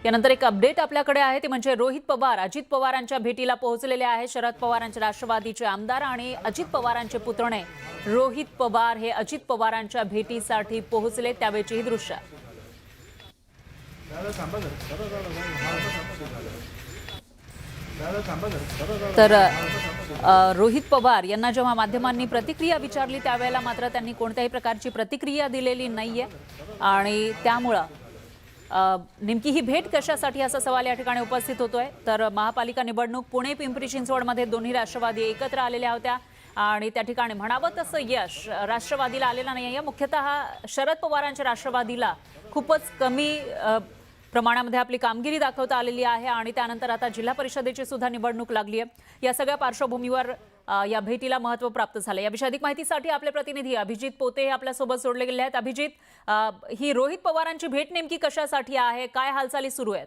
यानंतर एक अपडेट आपल्याकडे आहे ते म्हणजे रोहित पवार अजित पवारांच्या भेटीला पोहोचलेले आहे। शरद पवारांचे राष्ट्रवादीचे आमदार आणि अजित पवारांचे पुतणे रोहित पवार हे अजित पवारांच्या भेटीसाठी पोहोचले त्यावेळची ही दृश्य। तर रोहित पवार यांना जेव्हा माध्यमांनी प्रतिक्रिया विचारली त्यावेळेला मात्र त्यांनी कोणत्याही प्रकारची प्रतिक्रिया दिलेली नाहीये आणि त्यामुळे नेमकी ही भेट कशासाठी असा सवाल या ठिकाणी उपस्थित होतोय। तर महापालिका निवडणूक पुणे पिंपरी चिंचवडमध्ये दोन्ही राष्ट्रवादी एकत्र आलेल्या होत्या आणि त्या ठिकाणी म्हणावं तसं यश राष्ट्रवादीला आलेलं नाहीये। मुख्यतः शरद पवारांच्या राष्ट्रवादीला खूपच कमी प्रमाणामध्ये आपली कामगिरी दाखवता आलेली आहे आणि त्यानंतर आता जिल्हा परिषदेची सुद्धा निवडणूक लागली आहे। या सगळ्या पार्श्वभूमीवर या भेटीला महत्त्व प्राप्त झालं। याविषयी अधिक माहितीसाठी आपले प्रतिनिधी अभिजित पोते हे आपल्या सोबत जोडले गेले आहेत। अभिजित, ही रोहित पवारांची भेट नेमकी कशासाठी आहे, काय हालचाली सुरू आहेत?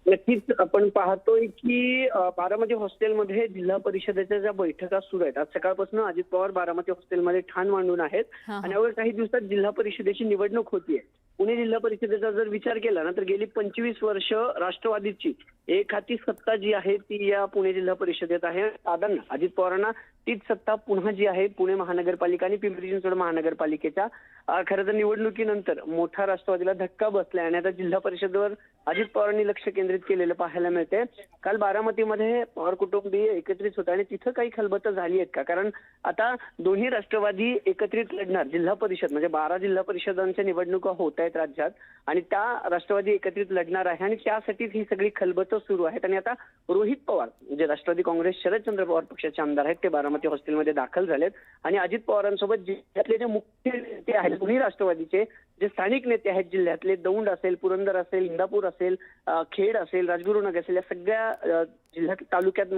नक्कीच आपण पाहतोय की बारामती हॉस्टेलमध्ये जिल्हा परिषदेच्या ज्या बैठका सुरू आहेत, आज सकाळपासून अजित पवार बारामती हॉस्टेलमध्ये ठाण मांडून आहेत आणि अवघ्या काही दिवसात जिल्हा परिषदेची निवडणूक होतीये। पुणे जिल्हा परिषदेचा जर विचार केला ना तर गेली 25 वर्ष राष्ट्रवादीची एक हाती सत्ता जी आहे ती या पुणे जिल्हा परिषदेत आहे। दादांना अजित पवारांना तीच सत्ता पुन्हा जी आहे पुणे महानगरपालिका आणि पिंपरी चिंचवड महानगरपालिकेच्या खरं तर निवडणुकीनंतर मोठा राष्ट्रवादीला धक्का बसलाय आणि आता जिल्हा परिषदेवर अजित पवारांनी लक्ष केंद्रित केलेलं पाहायला मिळते। काल बारामतीमध्ये पवार कुटुंबीय एकत्रित होते आणि तिथं काही खलबतं झाली आहेत का, कारण आता दोन्ही राष्ट्रवादी एकत्रित लढणार जिल्हा परिषद म्हणजे 12 जिल्हा परिषदांच्या निवडणुका होत आहेत राज्यात आणि त्या राष्ट्रवादी एकत्रित लढणार आहे आणि त्यासाठीच ही सगळी खलबतं सुरू आहेत। आणि आता रोहित पवार जे राष्ट्रवादी काँग्रेस शरदचंद्र पवार पक्षाचे आमदार आहेत ते बारामती हॉस्टेलमध्ये दाखल झालेत आणि अजित पवारांसोबत जिल्ह्यातले जे मुख्य नेते आहेत दोन्ही राष्ट्रवादीचे जे स्थानिक नेते आहेत जिल्ह्यातले दौंड असेल, पुरंदर असेल, इंदापूर असेल, खेड असेल, राजगुरुनगर असेल, या सगळ्या जिल्ह्यात तालुक्यात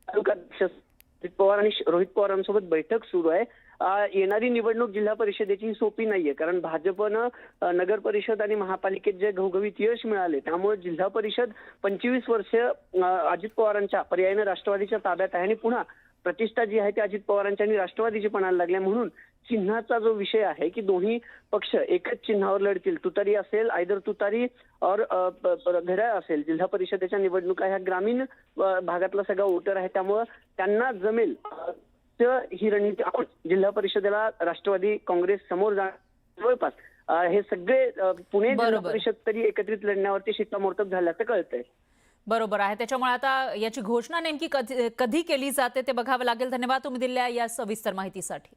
अजित पवार आणि रोहित पवारांसोबत बैठक सुरू आहे। येणारी निवडणूक जिल्हा परिषदेची सोपी नाहीये, कारण भाजपनं नगर परिषद आणि महापालिकेत जे घवघवीत यश मिळाले त्यामुळे जिल्हा परिषद 25 वर्ष अजित पवारांच्या पर्यायाने राष्ट्रवादीच्या ताब्यात आहे आणि पुन्हा प्रतिष्ठा जी आहे ती अजित पवारांच्या आणि राष्ट्रवादीची पणाला लागल्या। म्हणून चिन्हाचा जो विषय आहे की दोन्ही पक्ष एकच चिन्हावर लढतील, तुतारी असेल आयदर तुतारी और घड्याळ असेल। जिल्हा परिषदेच्या निवडणुका ह्या ग्रामीण भागातला सगळा वोटर आहे त्यामुळे त्यांना जमेल ही रणनीती आपण जिल्हा परिषदेला राष्ट्रवादी काँग्रेस समोर जवळपास हे सगळे पुणे जिल्हा परिषद तरी एकत्रित लढण्यावरती शिक्कामोर्तब झाल्याचं कळतंय। बरोबर आहे, त्याच्यामुळे आता याची घोषणा नेमकी कधी केली जाते ते बघावं लागेल। धन्यवाद तुम्ही दिलेल्या या सविस्तर माहितीसाठी।